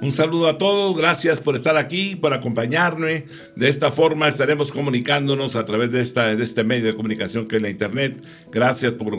Un saludo a todos, gracias por estar aquí, por acompañarme. De esta forma estaremos comunicándonos a través de este medio de comunicación que es la internet. Gracias por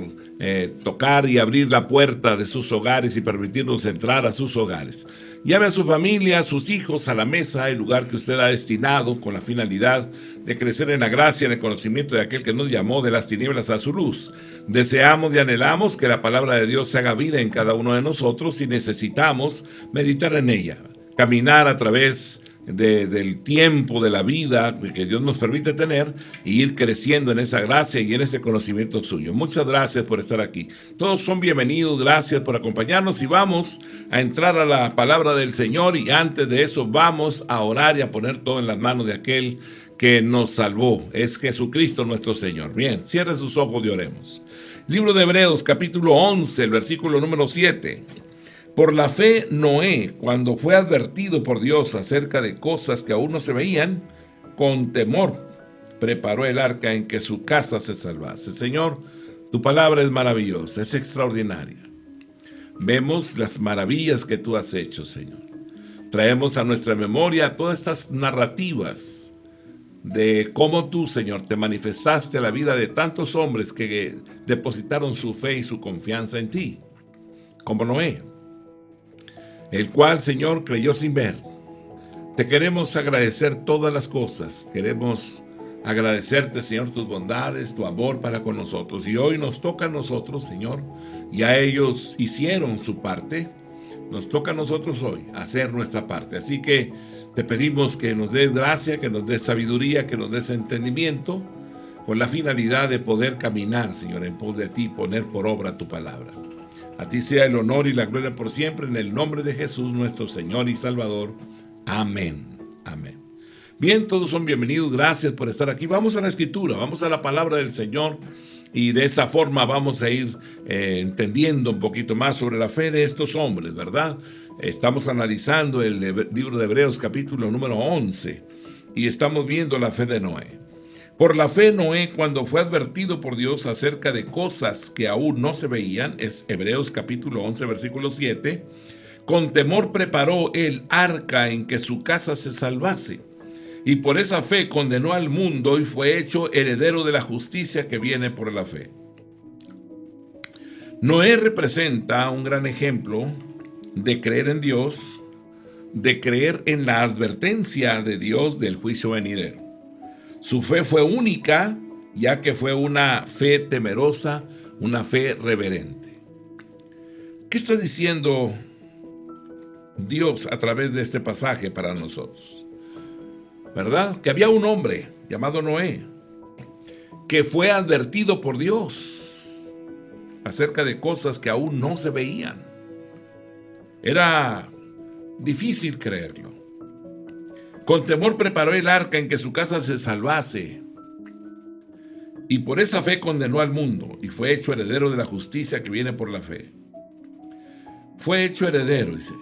tocar y abrir la puerta de sus hogares y permitirnos entrar a sus hogares. Llame a su familia, a sus hijos a la mesa, el lugar que usted ha destinado con la finalidad de crecer en la gracia, en el conocimiento de aquel que nos llamó de las tinieblas a su luz. Deseamos y anhelamos que la palabra de Dios se haga vida en cada uno de nosotros y necesitamos meditar en ella, caminar a través del tiempo, de la vida que Dios nos permite tener y ir creciendo en esa gracia y en ese conocimiento suyo. Muchas gracias por estar aquí. Todos son bienvenidos, gracias por acompañarnos y vamos a entrar a la palabra del Señor y antes de eso vamos a orar y a poner todo en las manos de aquel que nos salvó. Es Jesucristo nuestro Señor. Bien, cierre sus ojos y oremos. Libro de Hebreos, capítulo 11, el versículo número 7. Por la fe, Noé, cuando fue advertido por Dios acerca de cosas que aún no se veían, con temor preparó el arca en que su casa se salvase. Señor, tu palabra es maravillosa, es extraordinaria. Vemos las maravillas que tú has hecho, Señor. Traemos a nuestra memoria todas estas narrativas de cómo tú, Señor, te manifestaste a la vida de tantos hombres que depositaron su fe y su confianza en ti, como Noé, el cual, Señor, creyó sin ver. Te queremos agradecer todas las cosas. Queremos agradecerte, Señor, tus bondades, tu amor para con nosotros. Y hoy nos toca a nosotros, Señor. Ya ellos hicieron su parte. Nos toca a nosotros hoy hacer nuestra parte. Así que te pedimos que nos des gracia, que nos des sabiduría, que nos des entendimiento, con la finalidad de poder caminar, Señor, en pos de ti, poner por obra tu palabra. A ti sea el honor y la gloria por siempre, en el nombre de Jesús, nuestro Señor y Salvador. Amén. Amén. Bien, todos son bienvenidos. Gracias por estar aquí. Vamos a la Escritura, vamos a la palabra del Señor y de esa forma vamos a ir entendiendo un poquito más sobre la fe de estos hombres, ¿verdad? Estamos analizando el libro de Hebreos, capítulo número 11, y estamos viendo la fe de Noé. Por la fe, Noé, cuando fue advertido por Dios acerca de cosas que aún no se veían, es Hebreos capítulo 11, versículo 7, con temor preparó el arca en que su casa se salvase, y por esa fe condenó al mundo y fue hecho heredero de la justicia que viene por la fe. Noé representa un gran ejemplo de creer en Dios, de creer en la advertencia de Dios del juicio venidero. Su fe fue única, ya que fue una fe temerosa, una fe reverente. ¿Qué está diciendo Dios a través de este pasaje para nosotros? ¿Verdad? Que había un hombre llamado Noé, que fue advertido por Dios acerca de cosas que aún no se veían. Era difícil creerlo. Con temor preparó el arca en que su casa se salvase, y por esa fe condenó al mundo, y fue hecho heredero de la justicia que viene por la fe. Fue hecho heredero, dice.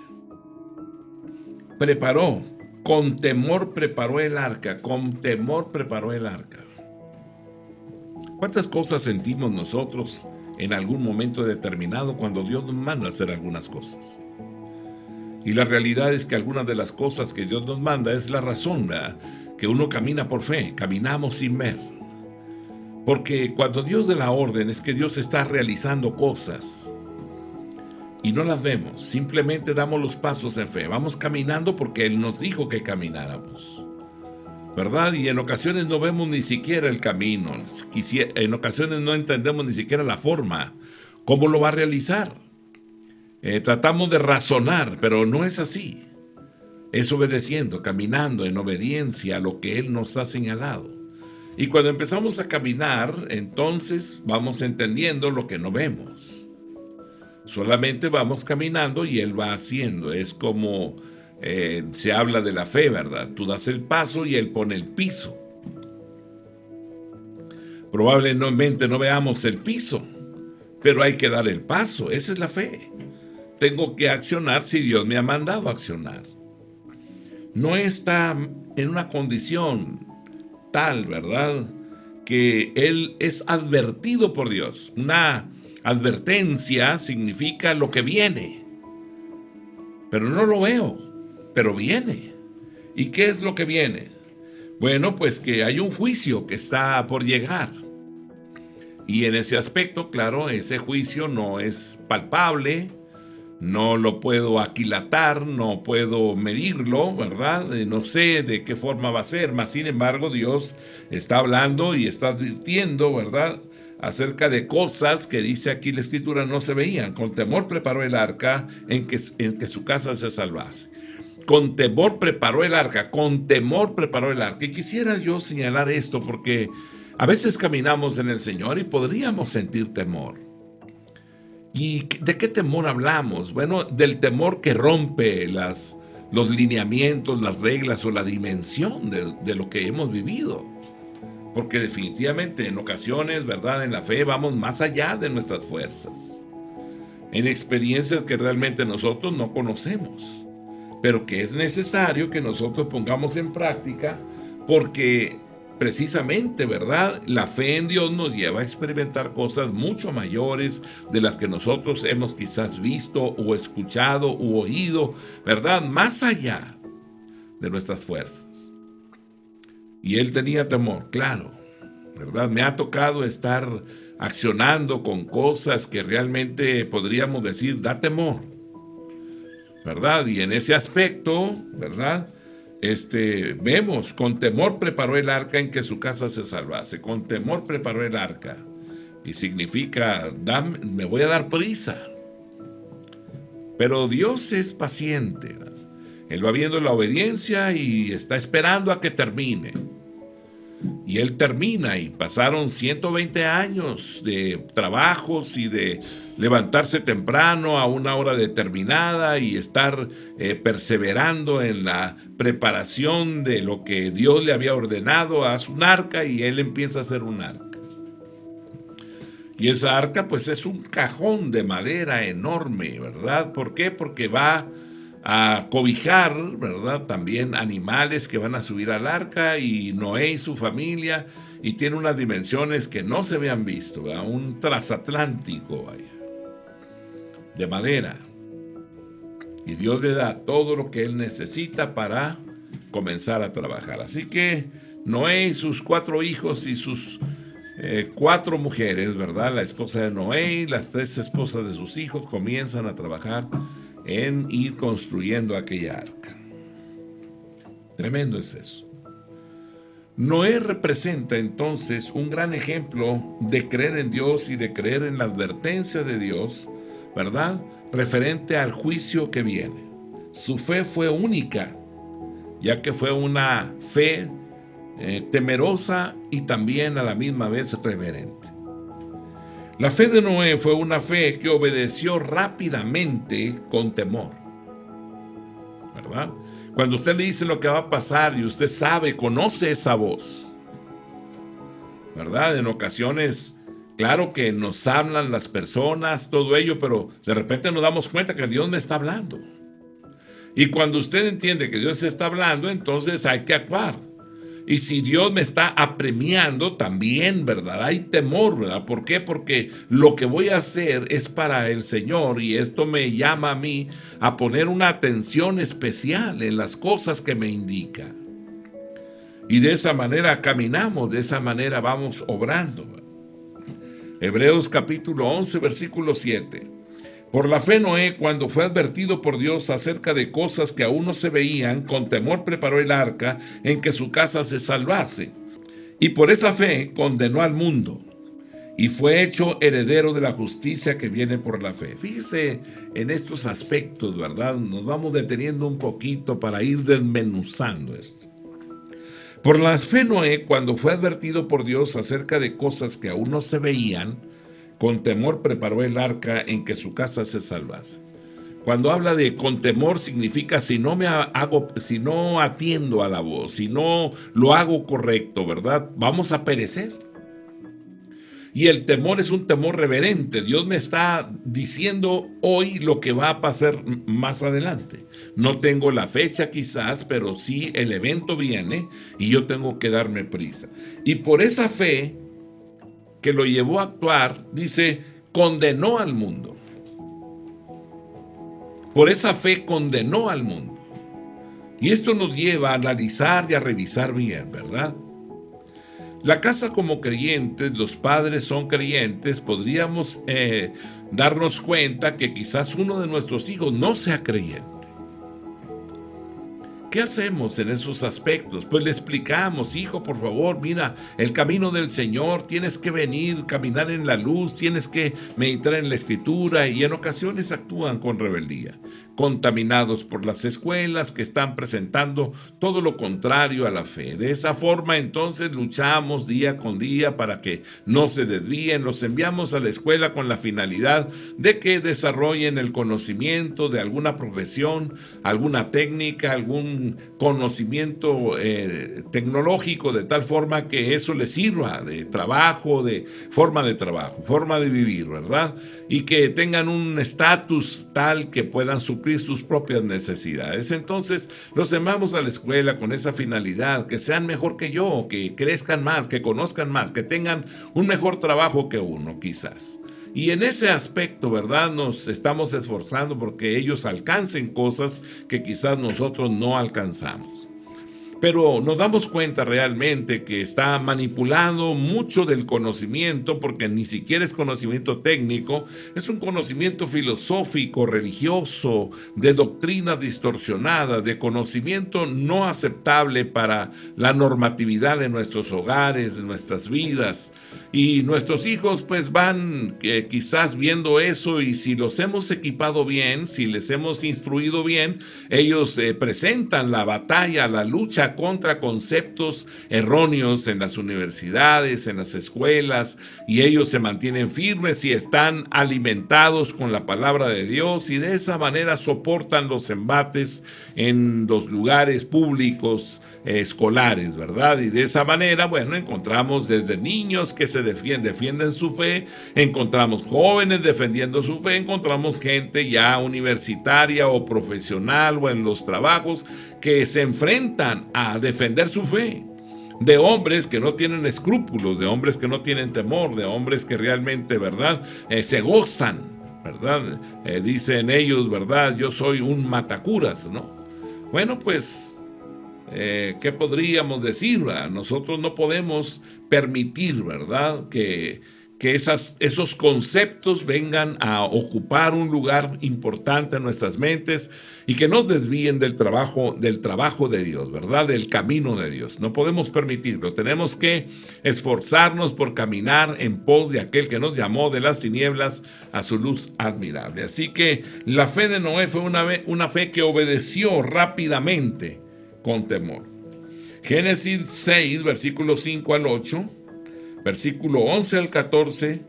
Preparó, con temor preparó el arca, con temor preparó el arca. ¿Cuántas cosas sentimos nosotros en algún momento determinado cuando Dios nos manda a hacer algunas cosas? Y la realidad es que algunas de las cosas que Dios nos manda es la razón, ¿verdad? Que uno camina por fe, caminamos sin ver. Porque cuando Dios da la orden es que Dios está realizando cosas y no las vemos, simplemente damos los pasos en fe, vamos caminando porque Él nos dijo que camináramos, ¿verdad? Y en ocasiones no vemos ni siquiera el camino, en ocasiones no entendemos ni siquiera la forma, cómo lo va a realizar. Tratamos de razonar, pero no es así. Es obedeciendo, caminando en obediencia a lo que Él nos ha señalado. Y cuando empezamos a caminar, entonces vamos entendiendo lo que no vemos. Solamente vamos caminando y Él va haciendo. Es como se habla de la fe, ¿verdad? Tú das el paso y Él pone el piso. Probablemente no veamos el piso, pero hay que dar el paso. Esa es la fe. Tengo que accionar si Dios me ha mandado a accionar. No está en una condición tal, ¿verdad?, que él es advertido por Dios. Una advertencia significa lo que viene, pero no lo veo. pero viene. ¿Y qué es lo que viene? Bueno, pues que hay un juicio que está por llegar. Y en ese aspecto, claro, ese juicio no es palpable, no lo puedo aquilatar, no puedo medirlo, ¿verdad? No sé de qué forma va a ser, mas sin embargo Dios está hablando y está advirtiendo, ¿verdad?, acerca de cosas que dice aquí la Escritura no se veían. Con temor preparó el arca en que su casa se salvase. Con temor preparó el arca, con temor preparó el arca. Y quisiera yo señalar esto porque a veces caminamos en el Señor y podríamos sentir temor. ¿Y de qué temor hablamos? Bueno, del temor que rompe los lineamientos, las reglas o la dimensión de lo que hemos vivido. Porque definitivamente en ocasiones, ¿verdad?, en la fe vamos más allá de nuestras fuerzas. En experiencias que realmente nosotros no conocemos, pero que es necesario que nosotros pongamos en práctica porque precisamente, ¿verdad?, la fe en Dios nos lleva a experimentar cosas mucho mayores de las que nosotros hemos quizás visto o escuchado u oído, ¿verdad?, más allá de nuestras fuerzas. Y él tenía temor, claro, ¿verdad? Me ha tocado estar accionando con cosas que realmente podríamos decir, da temor, ¿verdad? Y en ese aspecto, ¿verdad?, vemos, con temor preparó el arca en que su casa se salvase. Con temor preparó el arca. Y significa, me voy a dar prisa. Pero Dios es paciente. Él va viendo la obediencia y está esperando a que termine. Y él termina y pasaron 120 años de trabajos y de levantarse temprano a una hora determinada y estar perseverando en la preparación de lo que Dios le había ordenado a su arca, y él empieza a hacer un arca. Y esa arca pues es un cajón de madera enorme, ¿verdad? ¿Por qué? Porque va a cobijar, ¿verdad?, también animales que van a subir al arca, y Noé y su familia, y tiene unas dimensiones que no se habían visto, ¿verdad? Un transatlántico, vaya, de madera. Y Dios le da todo lo que él necesita para comenzar a trabajar. Así que Noé y sus 4 hijos y sus 4 mujeres, ¿verdad?, la esposa de Noé y las 3 esposas de sus hijos, comienzan a trabajar en ir construyendo aquella arca. Tremendo es eso. Noé representa entonces un gran ejemplo de creer en Dios y de creer en la advertencia de Dios, ¿verdad?, referente al juicio que viene. Su fe fue única, ya que fue una fe temerosa y también a la misma vez reverente. La fe de Noé fue una fe que obedeció rápidamente con temor, ¿verdad? Cuando usted le dice lo que va a pasar y usted sabe, conoce esa voz, ¿verdad? En ocasiones, claro que nos hablan las personas, todo ello, pero de repente nos damos cuenta que Dios me está hablando. Y cuando usted entiende que Dios está hablando, entonces hay que actuar. Y si Dios me está apremiando, también, ¿verdad?, hay temor, ¿verdad? ¿Por qué? Porque lo que voy a hacer es para el Señor, y esto me llama a mí a poner una atención especial en las cosas que me indica. Y de esa manera caminamos, de esa manera vamos obrando. Hebreos capítulo 11, versículo 7. Por la fe Noé, cuando fue advertido por Dios acerca de cosas que aún no se veían, con temor preparó el arca en que su casa se salvase. Y por esa fe condenó al mundo y fue hecho heredero de la justicia que viene por la fe. Fíjese en estos aspectos, ¿verdad? Nos vamos deteniendo un poquito para ir desmenuzando esto. Por la fe Noé, cuando fue advertido por Dios acerca de cosas que aún no se veían, con temor preparó el arca en que su casa se salvase. Cuando habla de con temor, significa si no atiendo a la voz, si no lo hago correcto, ¿verdad?, vamos a perecer. Y el temor es un temor reverente. Dios me está diciendo hoy lo que va a pasar más adelante. No tengo la fecha quizás, pero sí el evento viene y yo tengo que darme prisa. Y por esa fe que lo llevó a actuar, dice, condenó al mundo. Por esa fe condenó al mundo. Y esto nos lleva a analizar y a revisar bien, ¿verdad? La casa como creyentes, los padres son creyentes, podríamos darnos cuenta que quizás uno de nuestros hijos no sea creyente. ¿Qué hacemos en esos aspectos? Pues le explicamos: hijo, por favor, mira, el camino del Señor, tienes que venir, caminar en la luz, tienes que meditar en la Escritura, y en ocasiones actúan con rebeldía, contaminados por las escuelas que están presentando todo lo contrario a la fe. De esa forma, entonces, luchamos día con día para que no se desvíen. Los enviamos a la escuela con la finalidad de que desarrollen el conocimiento de alguna profesión, alguna técnica, algún conocimiento tecnológico, de tal forma que eso les sirva de trabajo, de forma de vivir, ¿verdad? Y que tengan un estatus tal que puedan suplir sus propias necesidades. Entonces los enviamos a la escuela con esa finalidad: que sean mejor que yo, que crezcan más, que conozcan más, que tengan un mejor trabajo que uno, quizás. Y en ese aspecto, ¿verdad?, nos estamos esforzando porque ellos alcancen cosas que quizás nosotros no alcanzamos. Pero nos damos cuenta realmente que está manipulando mucho del conocimiento, porque ni siquiera es conocimiento técnico, es un conocimiento filosófico, religioso, de doctrina distorsionada, de conocimiento no aceptable para la normatividad de nuestros hogares, de nuestras vidas. Y nuestros hijos pues van quizás viendo eso, y si los hemos equipado bien, si les hemos instruido bien, ellos presentan la batalla, la lucha contra conceptos erróneos en las universidades, en las escuelas, y ellos se mantienen firmes y están alimentados con la palabra de Dios, y de esa manera soportan los embates en los lugares públicos escolares, ¿verdad? Y de esa manera, bueno, encontramos desde niños que se defienden su fe, encontramos jóvenes defendiendo su fe, encontramos gente ya universitaria o profesional o en los trabajos que se enfrentan a defender su fe, de hombres que no tienen escrúpulos, de hombres que no tienen temor, de hombres que realmente, ¿verdad?, se gozan, ¿verdad? Dicen ellos, ¿verdad?, yo soy un matacuras, ¿no? Bueno, pues ¿qué podríamos decir? Nosotros no podemos permitir, ¿verdad?, que esos conceptos vengan a ocupar un lugar importante en nuestras mentes y que nos desvíen del trabajo de Dios, ¿verdad?, del camino de Dios. No podemos permitirlo. Tenemos que esforzarnos por caminar en pos de aquel que nos llamó de las tinieblas a su luz admirable. Así que la fe de Noé fue una fe que obedeció rápidamente con temor. Génesis 6, versículo 5 al 8, versículo 11 al 14,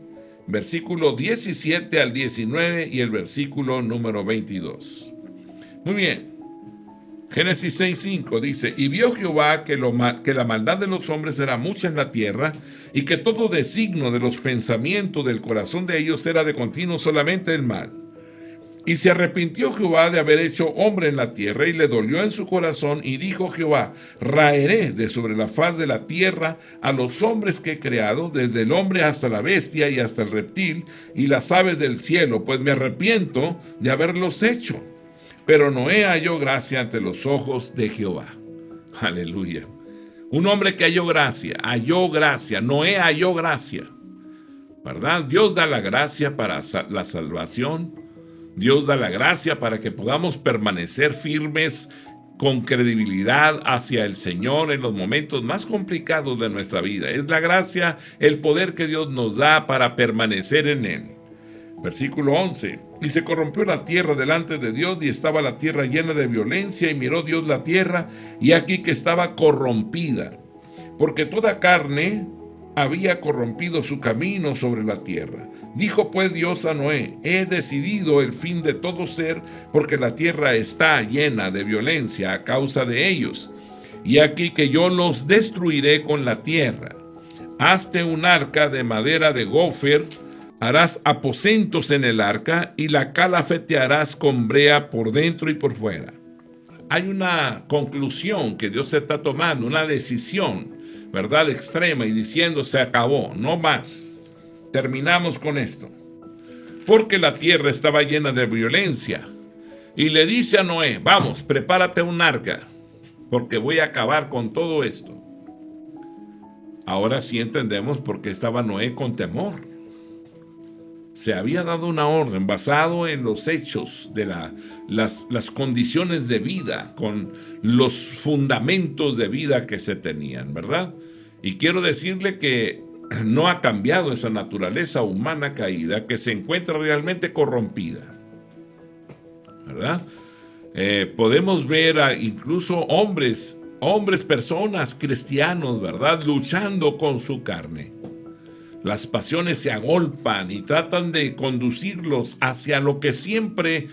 versículo 17 al 19 y el versículo número 22. Muy bien. Génesis 6, 5 dice: y vio Jehová que la maldad de los hombres era mucha en la tierra, y que todo designio de los pensamientos del corazón de ellos era de continuo solamente el mal. Y se arrepintió Jehová de haber hecho hombre en la tierra, y le dolió en su corazón, y dijo Jehová: raeré de sobre la faz de la tierra a los hombres que he creado, desde el hombre hasta la bestia y hasta el reptil y las aves del cielo, pues me arrepiento de haberlos hecho. Pero Noé halló gracia ante los ojos de Jehová. Aleluya. Un hombre que halló gracia, Noé halló gracia, ¿verdad? Dios da la gracia para la salvación. Dios da la gracia para que podamos permanecer firmes con credibilidad hacia el Señor en los momentos más complicados de nuestra vida. Es la gracia, el poder que Dios nos da para permanecer en Él. Versículo 11. Y se corrompió la tierra delante de Dios, y estaba la tierra llena de violencia, y miró Dios la tierra, y aquí que estaba corrompida, porque toda carne había corrompido su camino sobre la tierra. Dijo pues Dios a Noé: he decidido el fin de todo ser, porque la tierra está llena de violencia a causa de ellos. Y aquí que yo los destruiré con la tierra. Hazte un arca de madera de gofer, harás aposentos en el arca, y la calafetearás con brea por dentro y por fuera. Hay una conclusión que Dios está tomando, una decisión, ¿verdad?, extrema, y diciendo: se acabó, no más. Terminamos con esto. Porque la tierra estaba llena de violencia. Y le dice a Noé: vamos, prepárate un arca. porque voy a acabar con todo esto. Ahora sí entendemos por qué estaba Noé con temor. Se había dado una orden basado en los hechos de las condiciones de vida, con los fundamentos de vida que se tenían, ¿verdad? Y quiero decirle que no ha cambiado esa naturaleza humana caída que se encuentra realmente corrompida, ¿verdad? Podemos ver incluso hombres, personas, cristianos, ¿verdad? Luchando con su carne. Las pasiones se agolpan y tratan de conducirlos hacia lo que siempre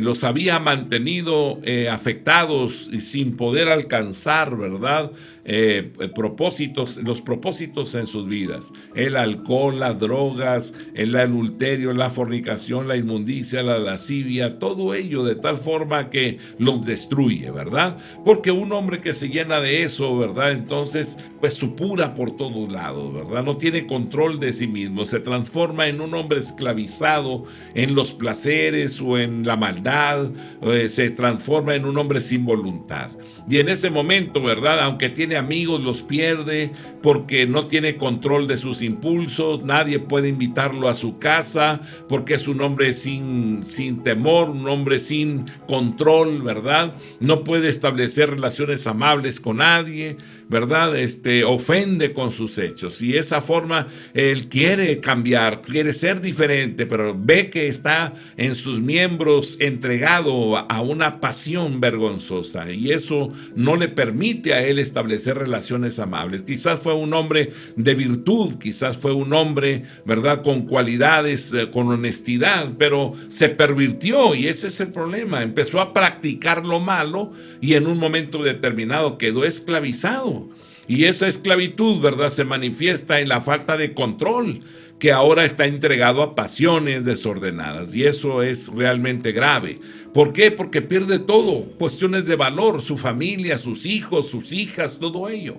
los había mantenido afectados y sin poder alcanzar, ¿verdad? Los propósitos en sus vidas. El alcohol, las drogas, el adulterio, la fornicación, la inmundicia, la lascivia, todo ello de tal forma que los destruye, ¿verdad? Porque un hombre que se llena de eso, ¿verdad? Entonces, pues supura por todos lados, ¿verdad? No tiene control de sí mismo, se transforma en un hombre esclavizado en los placeres o en la maldad, se transforma en un hombre sin voluntad. Y en ese momento, ¿verdad? Aunque tiene amigos, los pierde porque no tiene control de sus impulsos, nadie puede invitarlo a su casa porque es un hombre sin temor, un hombre sin control, ¿verdad? No puede establecer relaciones amables con nadie, ¿verdad? Ofende con sus hechos y esa forma él quiere cambiar, quiere ser diferente, pero ve que está en sus miembros entregado a una pasión vergonzosa y eso no le permite a él establecer relaciones amables. Quizás fue un hombre de virtud, quizás fue un hombre, ¿verdad?, con cualidades, con honestidad, pero se pervirtió y ese es el problema. Empezó a practicar lo malo y en un momento determinado quedó esclavizado. Y esa esclavitud, ¿verdad?, se manifiesta en la falta de control, que ahora está entregado a pasiones desordenadas. Y eso es realmente grave. ¿Por qué? Porque pierde todo, cuestiones de valor, su familia, sus hijos, sus hijas, todo ello,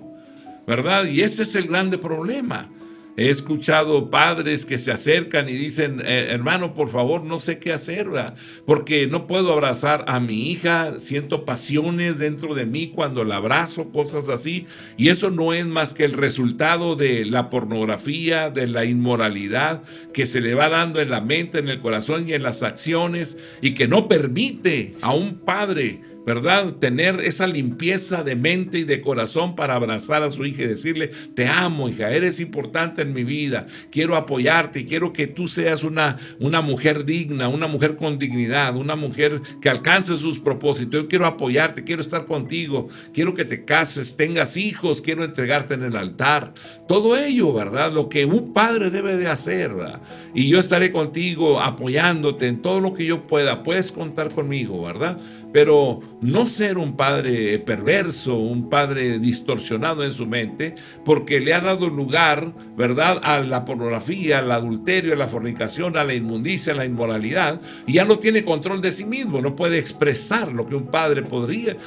¿verdad? Y ese es el grande problema. He escuchado padres que se acercan y dicen, hermano, por favor, no sé qué hacer, ¿verdad? Porque no puedo abrazar a mi hija, siento pasiones dentro de mí cuando la abrazo, cosas así. Y eso no es más que el resultado de la pornografía, de la inmoralidad que se le va dando en la mente, en el corazón y en las acciones y que no permite a un padre, ¿verdad?, tener esa limpieza de mente y de corazón para abrazar a su hija y decirle, te amo, hija, eres importante en mi vida, quiero apoyarte y quiero que tú seas una mujer digna, una mujer con dignidad, una mujer que alcance sus propósitos. Yo quiero apoyarte, quiero estar contigo, quiero que te cases, tengas hijos, quiero entregarte en el altar. Todo ello, ¿verdad?, lo que un padre debe de hacer, ¿verdad? Y yo estaré contigo apoyándote en todo lo que yo pueda. Puedes contar conmigo, ¿verdad? Pero no ser un padre perverso, un padre distorsionado en su mente, porque le ha dado lugar, ¿verdad?, a la pornografía, al adulterio, a la fornicación, a la inmundicia, a la inmoralidad, y ya no tiene control de sí mismo, no puede expresar lo que un padre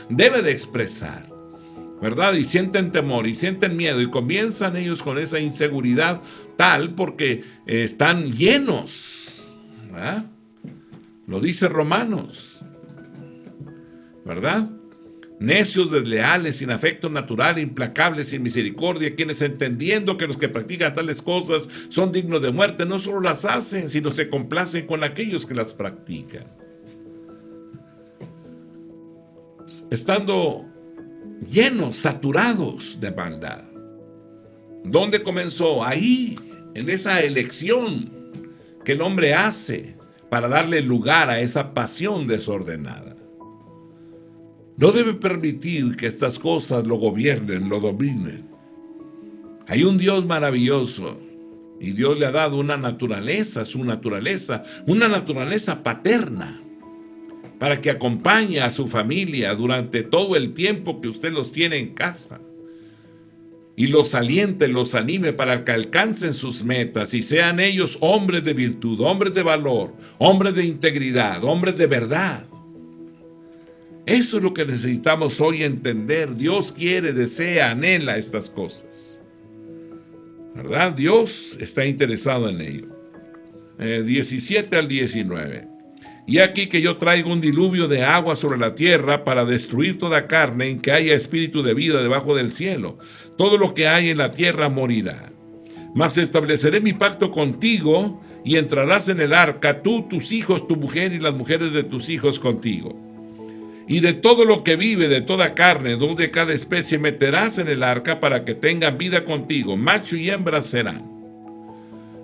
debe de expresar, ¿verdad? Y sienten temor y sienten miedo y comienzan ellos con esa inseguridad tal porque están llenos, ¿verdad? Lo dice Romanos, ¿verdad? Necios, desleales, sin afecto natural, implacables, sin misericordia, quienes entendiendo que los que practican tales cosas son dignos de muerte, no solo las hacen, sino se complacen con aquellos que las practican. Estando llenos, saturados de maldad. ¿Dónde comenzó? Ahí, en esa elección que el hombre hace para darle lugar a esa pasión desordenada. No debe permitir que estas cosas lo gobiernen, lo dominen. Hay un Dios maravilloso y Dios le ha dado una naturaleza paterna, para que acompañe a su familia durante todo el tiempo que usted los tiene en casa y los aliente, los anime para que alcancen sus metas y sean ellos hombres de virtud, hombres de valor, hombres de integridad, hombres de verdad. Eso es lo que necesitamos hoy entender. Dios quiere, desea, anhela estas cosas, ¿verdad? Dios está interesado en ello. 17 al 19. Y aquí que yo traigo un diluvio de agua sobre la tierra para destruir toda carne en que haya espíritu de vida debajo del cielo. Todo lo que hay en la tierra morirá. Mas estableceré mi pacto contigo y entrarás en el arca, tú, tus hijos, tu mujer y las mujeres de tus hijos contigo. Y de todo lo que vive, de toda carne, dos de cada especie meterás en el arca para que tengan vida contigo. Macho y hembra serán.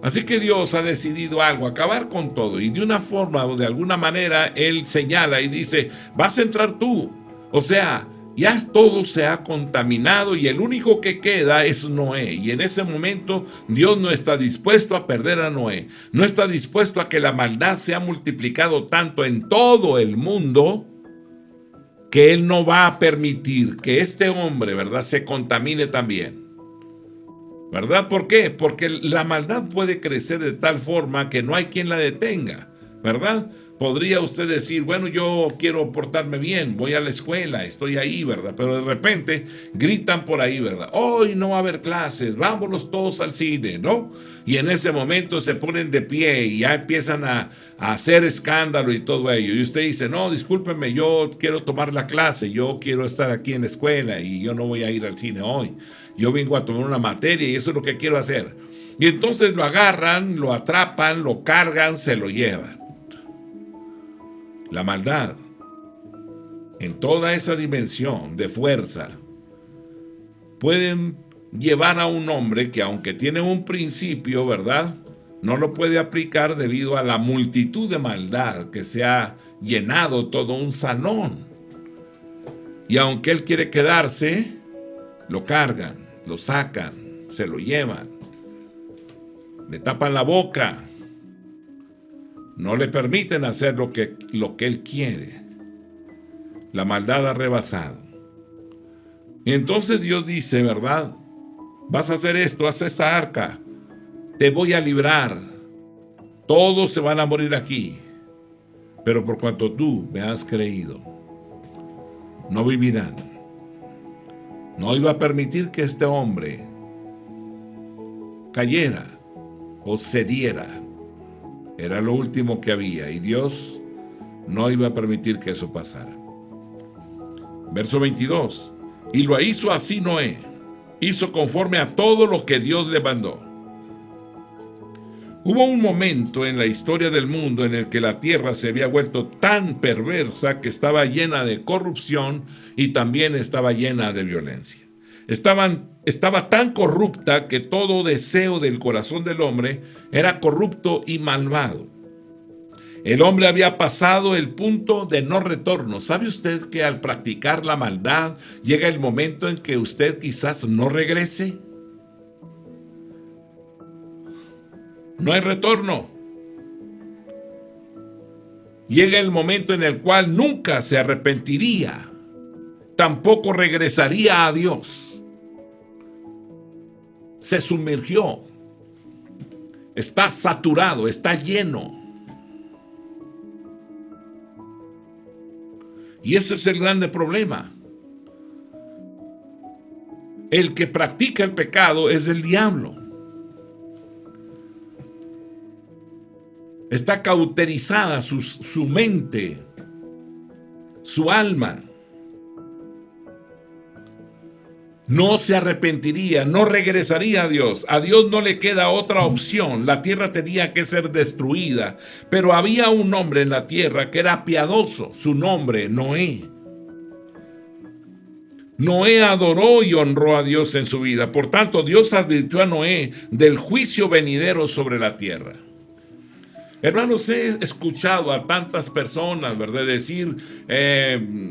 Así que Dios ha decidido algo, acabar con todo. Y de una forma o de alguna manera Él señala y dice, vas a entrar tú. O sea, ya todo se ha contaminado y el único que queda es Noé. Y en ese momento Dios no está dispuesto a perder a Noé. No está dispuesto a que la maldad se ha multiplicado tanto en todo el mundo que Él no va a permitir que este hombre, ¿verdad?, se contamine también. ¿Verdad? ¿Por qué? Porque la maldad puede crecer de tal forma que no hay quien la detenga, ¿verdad? Podría usted decir, bueno, yo quiero portarme bien, voy a la escuela, estoy ahí, ¿verdad? Pero de repente gritan por ahí, ¿verdad? Hoy no va a haber clases, vámonos todos al cine, ¿no? Y en ese momento se ponen de pie y ya empiezan a hacer escándalo y todo ello. Y usted dice, no, discúlpeme, yo quiero tomar la clase, yo quiero estar aquí en la escuela y yo no voy a ir al cine hoy. Yo vengo a tomar una materia y eso es lo que quiero hacer. Y entonces lo agarran, lo atrapan, lo cargan, se lo llevan. La maldad, en toda esa dimensión de fuerza, pueden llevar a un hombre que aunque tiene un principio, ¿verdad?, no lo puede aplicar debido a la multitud de maldad que se ha llenado todo un salón. Y aunque él quiere quedarse, lo cargan, lo sacan, se lo llevan, le tapan la boca, no le permiten hacer lo que él quiere. La maldad ha rebasado. Y entonces Dios dice, ¿verdad?, vas a hacer esto, haz esta arca, te voy a librar, todos se van a morir aquí, pero por cuanto tú me has creído, no vivirán. No iba a permitir que este hombre cayera o cediera. Era lo último que había y Dios no iba a permitir que eso pasara. Verso 22. Y lo hizo así Noé. Hizo conforme a todo lo que Dios le mandó. Hubo un momento en la historia del mundo en el que la tierra se había vuelto tan perversa que estaba llena de corrupción y también estaba llena de violencia. Estaba tan corrupta que todo deseo del corazón del hombre era corrupto y malvado. El hombre había pasado el punto de no retorno. ¿Sabe usted que al practicar la maldad llega el momento en que usted quizás no regrese? No hay retorno. Llega el momento en el cual nunca se arrepentiría, tampoco regresaría a Dios. Se sumergió, está saturado, está lleno. Y ese es el grande problema. El que practica el pecado es el diablo. Está cauterizada su mente, su alma. No se arrepentiría, no regresaría a Dios. A Dios no le queda otra opción. La tierra tenía que ser destruida. Pero había un hombre en la tierra que era piadoso. Su nombre, Noé. Noé adoró y honró a Dios en su vida. Por tanto, Dios advirtió a Noé del juicio venidero sobre la tierra. Hermanos, he escuchado a tantas personas, ¿verdad?, decir,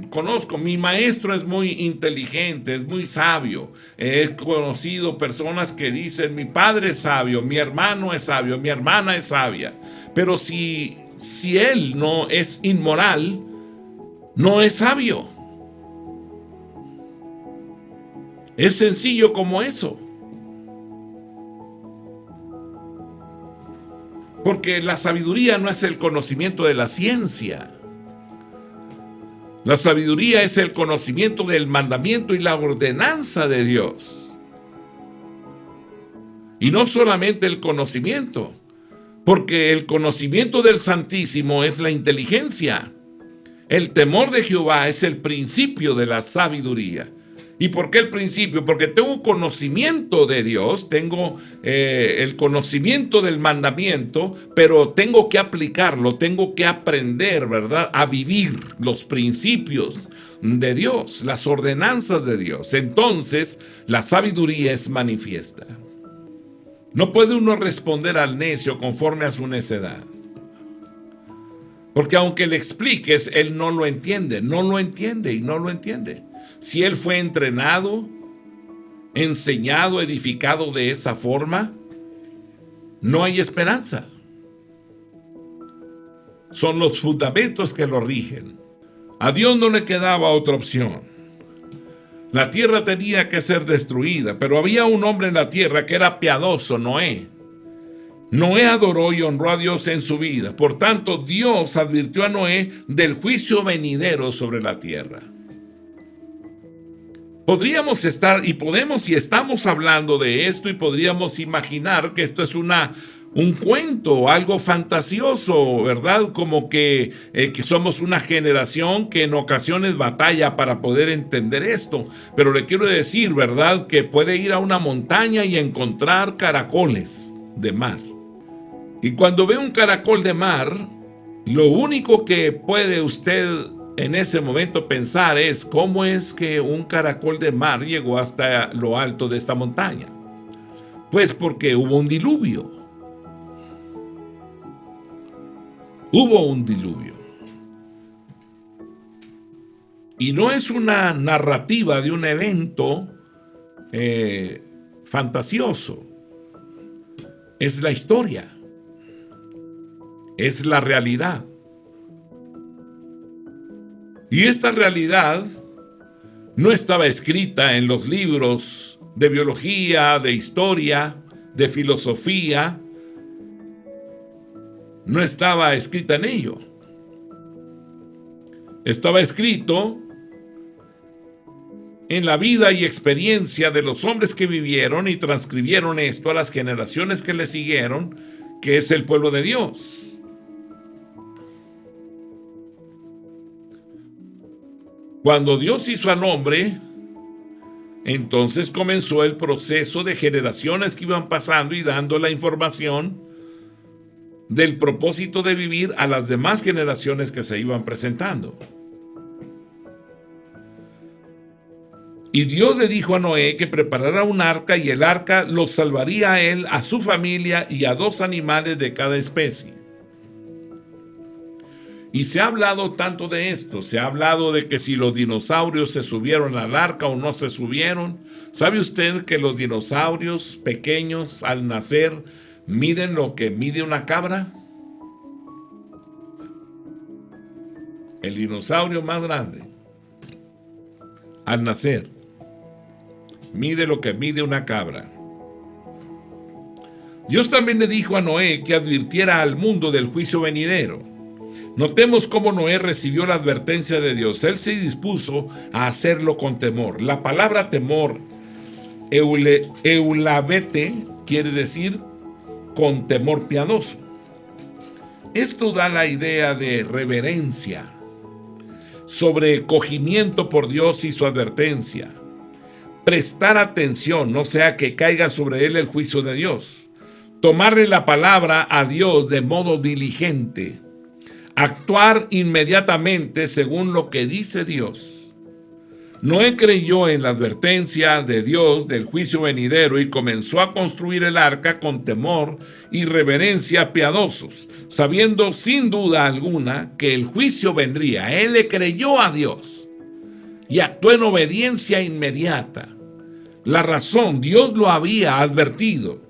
conozco, mi maestro es muy inteligente, es muy sabio. He conocido personas que dicen, mi padre es sabio, mi hermano es sabio, mi hermana es sabia. Pero si él no es inmoral, no es sabio. Es sencillo como eso. Porque la sabiduría no es el conocimiento de la ciencia. La sabiduría es el conocimiento del mandamiento y la ordenanza de Dios. Y no solamente el conocimiento, Porque el conocimiento del Santísimo es la inteligencia. El temor de Jehová es el principio de la sabiduría. ¿Y por qué el principio? Porque tengo conocimiento de Dios, tengo el conocimiento del mandamiento, pero tengo que aplicarlo, tengo que aprender, ¿verdad?, a vivir los principios de Dios, las ordenanzas de Dios. Entonces, la sabiduría es manifiesta. No puede uno responder al necio conforme a su necedad. Porque aunque le expliques, él no lo entiende y no lo entiende. Si él fue entrenado, enseñado, edificado de esa forma, no hay esperanza. Son los fundamentos que lo rigen. A Dios no le quedaba otra opción. La tierra tenía que ser destruida, pero había un hombre en la tierra que era piadoso, Noé. Noé adoró y honró a Dios en su vida. Por tanto, Dios advirtió a Noé del juicio venidero sobre la tierra. Podríamos estar y podemos y estamos hablando de esto y podríamos imaginar que esto es un cuento, algo fantasioso, ¿verdad? Como que somos una generación que en ocasiones batalla para poder entender esto. Pero le quiero decir, ¿verdad?, que puede ir a una montaña y encontrar caracoles de mar. Y cuando ve un caracol de mar, lo único que puede usted en ese momento pensar es cómo es que un caracol de mar llegó hasta lo alto de esta montaña. Pues porque hubo un diluvio. Hubo un diluvio. Y no es una narrativa de un evento fantasioso. Es la historia. Es la realidad. Y esta realidad no estaba escrita en los libros de biología, de historia, de filosofía. No estaba escrita en ello. Estaba escrito en la vida y experiencia de los hombres que vivieron y transcribieron esto a las generaciones que le siguieron, que es el pueblo de Dios. Cuando Dios hizo al hombre, entonces comenzó el proceso de generaciones que iban pasando y dando la información del propósito de vivir a las demás generaciones que se iban presentando. Y Dios le dijo a Noé que preparara un arca y el arca lo salvaría a él, a su familia y a 2 animales de cada especie. Y se ha hablado tanto de esto, se ha hablado de que si los dinosaurios se subieron al arca o no se subieron. ¿Sabe usted que los dinosaurios pequeños al nacer miden lo que mide una cabra? El dinosaurio más grande al nacer mide lo que mide una cabra. Dios también le dijo a Noé que advirtiera al mundo del juicio venidero. Notemos cómo Noé recibió la advertencia de Dios. Él se dispuso a hacerlo con temor. La palabra temor, eulabete, quiere decir con temor piadoso. Esto da la idea de reverencia, sobrecogimiento por Dios y su advertencia. Prestar atención, no sea que caiga sobre él el juicio de Dios. Tomarle la palabra a Dios de modo diligente. Actuar inmediatamente según lo que dice Dios. Noé creyó en la advertencia de Dios del juicio venidero y comenzó a construir el arca con temor y reverencia piadosos, sabiendo sin duda alguna que el juicio vendría. Él le creyó a Dios y actuó en obediencia inmediata. La razón, Dios lo había advertido.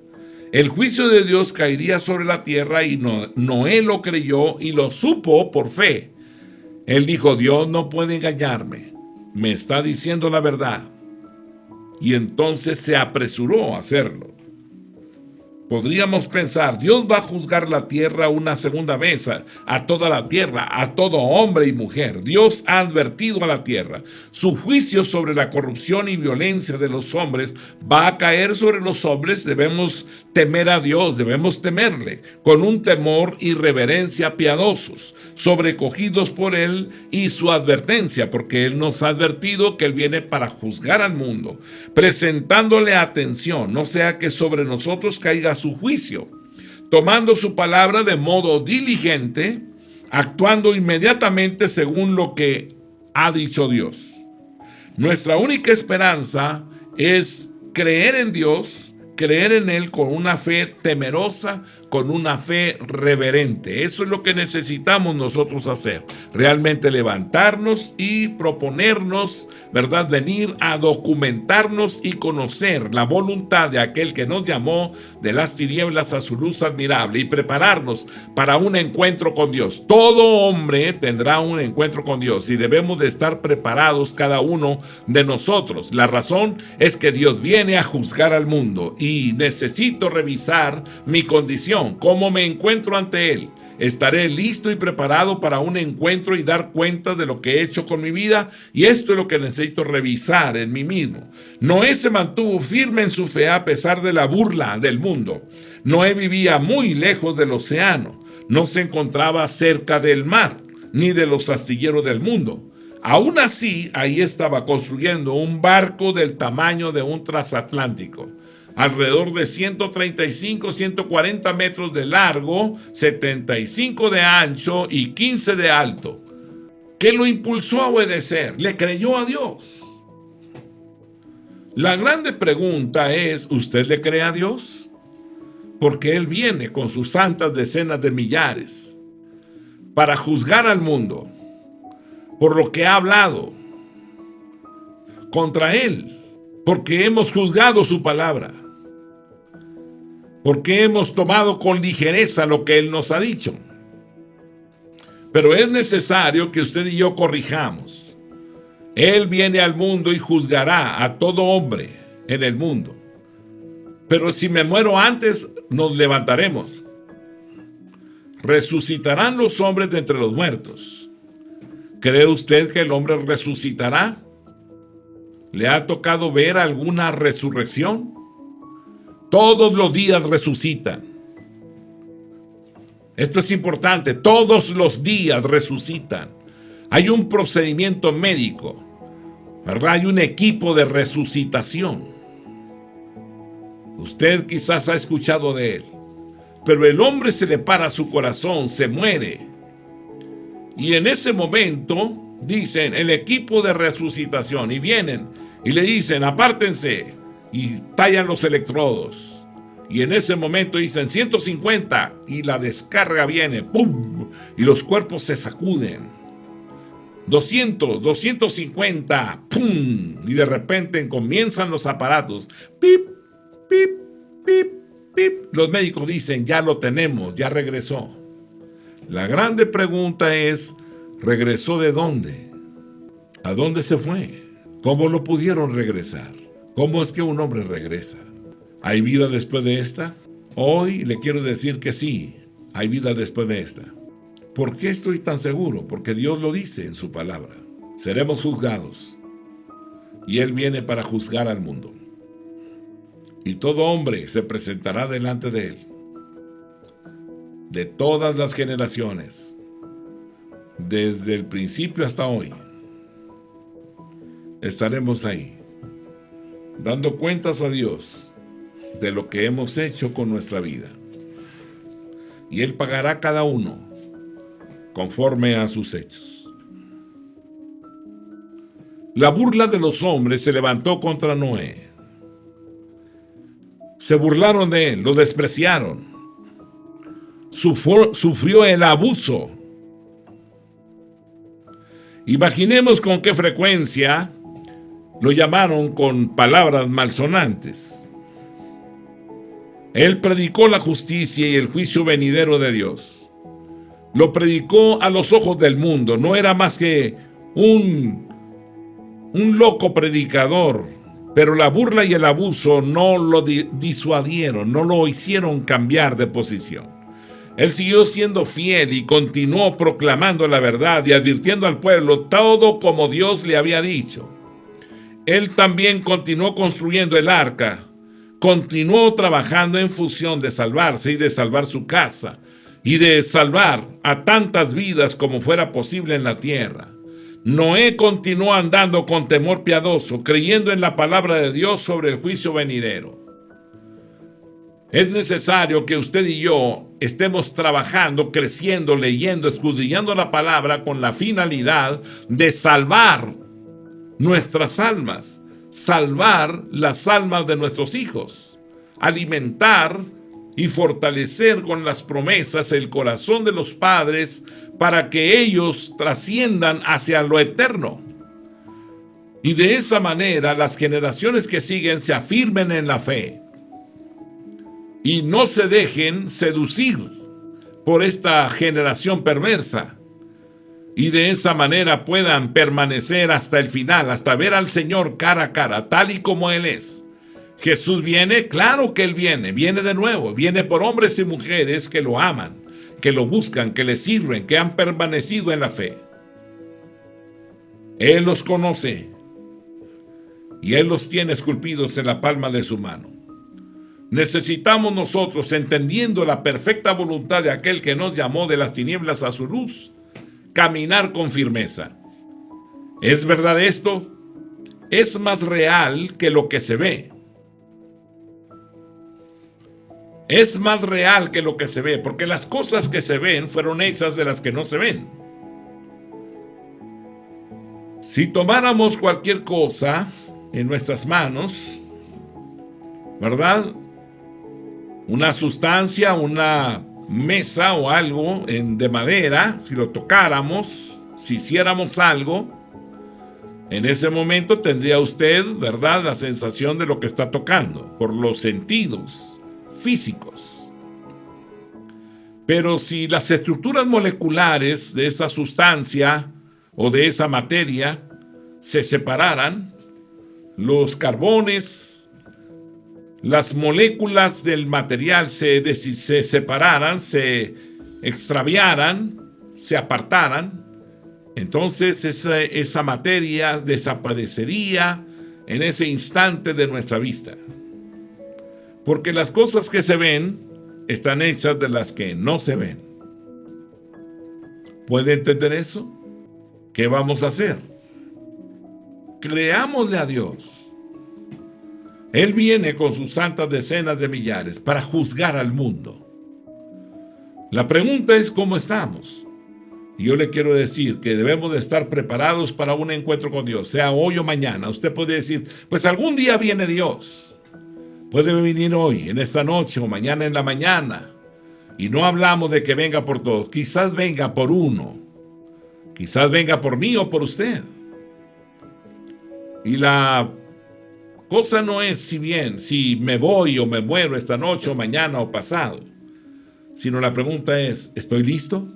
El juicio de Dios caería sobre la tierra y Noé lo creyó y lo supo por fe. Él dijo, Dios no puede engañarme, me está diciendo la verdad. Y entonces se apresuró a hacerlo. Podríamos pensar, Dios va a juzgar la tierra una segunda vez, a toda la tierra, a todo hombre y mujer. Dios ha advertido a la tierra. Su juicio sobre la corrupción y violencia de los hombres va a caer sobre los hombres. Debemos temer a Dios, debemos temerle, con un temor y reverencia piadosos, sobrecogidos por Él y su advertencia, porque Él nos ha advertido que Él viene para juzgar al mundo, presentándole atención, no sea que sobre nosotros caiga su juicio, tomando su palabra de modo diligente, actuando inmediatamente según lo que ha dicho Dios. Nuestra única esperanza es creer en Dios, creer en Él con una fe temerosa, con una fe reverente. Eso es lo que necesitamos nosotros hacer. Realmente levantarnos y proponernos, ¿verdad? Venir a documentarnos y conocer la voluntad de aquel que nos llamó de las tinieblas a su luz admirable y prepararnos para un encuentro con Dios. Todo hombre tendrá un encuentro con Dios y debemos de estar preparados cada uno de nosotros. La razón es que Dios viene a juzgar al mundo y necesito revisar mi condición. ¿Cómo me encuentro ante Él? ¿Estaré listo y preparado para un encuentro y dar cuenta de lo que he hecho con mi vida? Y esto es lo que necesito revisar en mí mismo. Noé se mantuvo firme en su fe a pesar de la burla del mundo. Noé vivía muy lejos del océano. No se encontraba cerca del mar, ni de los astilleros del mundo. Aún así, ahí estaba construyendo un barco del tamaño de un transatlántico. Alrededor de 135, 140 metros de largo, 75 de ancho y 15 de alto. ¿Qué lo impulsó a obedecer? Le creyó a Dios. La grande pregunta es, ¿usted le cree a Dios? Porque Él viene con sus santas decenas de millares para juzgar al mundo por lo que ha hablado contra Él, porque hemos juzgado su palabra, porque hemos tomado con ligereza lo que Él nos ha dicho. Pero es necesario que usted y yo corrijamos. Él viene al mundo y juzgará a todo hombre en el mundo. Pero si me muero antes, nos levantaremos. Resucitarán los hombres de entre los muertos. ¿Cree usted que el hombre resucitará? ¿Le ha tocado ver alguna resurrección? Todos los días resucitan. Esto es importante, todos los días resucitan. Hay un procedimiento médico, ¿verdad? Hay un equipo de resucitación. Usted quizás ha escuchado de él, pero el hombre se le para su corazón, se muere. Y en ese momento, dicen, el equipo de resucitación, y vienen y le dicen, apártense, y tallan los electrodos. Y en ese momento dicen 150 y la descarga viene, ¡pum! Y los cuerpos se sacuden. 200, 250, ¡pum! Y de repente comienzan los aparatos. ¡Pip, pip, pip, pip! Los médicos dicen, ya lo tenemos, ya regresó. La grande pregunta es, ¿regresó de dónde? ¿A dónde se fue? ¿Cómo lo pudieron regresar? ¿Cómo es que un hombre regresa? ¿Hay vida después de esta? Hoy le quiero decir que sí, hay vida después de esta. ¿Por qué estoy tan seguro? Porque Dios lo dice en su palabra. Seremos juzgados. Y Él viene para juzgar al mundo. Y todo hombre se presentará delante de Él. De todas las generaciones. Desde el principio hasta hoy. Estaremos ahí. Dando cuentas a Dios de lo que hemos hecho con nuestra vida. Y Él pagará a cada uno conforme a sus hechos. La burla de los hombres se levantó contra Noé. Se burlaron de él, lo despreciaron. Sufrió el abuso. Imaginemos con qué frecuencia lo llamaron con palabras malsonantes. Él predicó la justicia y el juicio venidero de Dios. Lo predicó a los ojos del mundo. No era más que un loco predicador, Pero la burla y el abuso no lo disuadieron, no lo hicieron cambiar de posición. Él siguió siendo fiel y continuó proclamando la verdad y advirtiendo al pueblo todo como Dios le había dicho. Él también continuó construyendo el arca, continuó trabajando en función de salvarse y de salvar su casa y de salvar a tantas vidas como fuera posible en la tierra. Noé continuó andando con temor piadoso, creyendo en la palabra de Dios sobre el juicio venidero. Es necesario que usted y yo estemos trabajando, creciendo, leyendo, escudriñando la palabra con la finalidad de salvar nuestras almas, salvar las almas de nuestros hijos, alimentar y fortalecer con las promesas el corazón de los padres para que ellos trasciendan hacia lo eterno. Y de esa manera las generaciones que siguen se afirmen en la fe y no se dejen seducir por esta generación perversa. Y de esa manera puedan permanecer hasta el final, hasta ver al Señor cara a cara, tal y como Él es. Jesús viene, claro que Él viene de nuevo, viene por hombres y mujeres que lo aman, que lo buscan, que le sirven, que han permanecido en la fe. Él los conoce y Él los tiene esculpidos en la palma de su mano. Necesitamos nosotros, entendiendo la perfecta voluntad de aquel que nos llamó de las tinieblas a su luz, caminar con firmeza. ¿Es verdad esto? Es más real que lo que se ve. Es más real que lo que se ve, porque las cosas que se ven fueron hechas de las que no se ven. Si tomáramos cualquier cosa en nuestras manos, ¿verdad? Una sustancia, una mesa o algo de madera, si lo tocáramos, si hiciéramos algo, en ese momento tendría usted, ¿verdad?, la sensación de lo que está tocando, por los sentidos físicos. Pero si las estructuras moleculares de esa sustancia o de esa materia se separaran, los carbones, las moléculas del material se separaran, se extraviaran, se apartaran, entonces esa materia desaparecería en ese instante de nuestra vista. Porque las cosas que se ven están hechas de las que no se ven. ¿Puede entender eso? ¿Qué vamos a hacer? Creámosle a Dios. Él viene con sus santas decenas de millares para juzgar al mundo. La pregunta es ¿cómo estamos? Y yo le quiero decir que debemos de estar preparados para un encuentro con Dios, sea hoy o mañana. Usted puede decir, pues algún día viene Dios. Puede venir hoy, en esta noche o mañana en la mañana. Y no hablamos de que venga por todos. Quizás venga por uno. Quizás venga por mí o por usted. Y la cosa no es si me voy o me muero esta noche o mañana o pasado, sino la pregunta es, ¿estoy listo?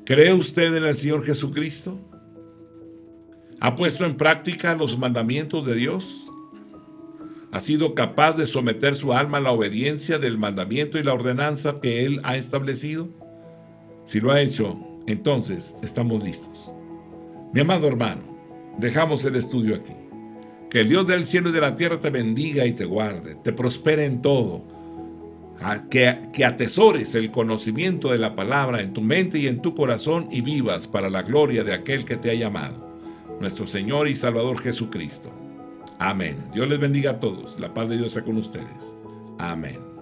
¿Cree usted en el Señor Jesucristo? ¿Ha puesto en práctica los mandamientos de Dios? ¿Ha sido capaz de someter su alma a la obediencia del mandamiento y la ordenanza que Él ha establecido? Si lo ha hecho, entonces estamos listos. Mi amado hermano, dejamos el estudio aquí. Que el Dios del cielo y de la tierra te bendiga y te guarde, te prospere en todo, que atesores el conocimiento de la palabra en tu mente y en tu corazón y vivas para la gloria de aquel que te ha llamado, nuestro Señor y Salvador Jesucristo. Amén. Dios les bendiga a todos. La paz de Dios sea con ustedes. Amén.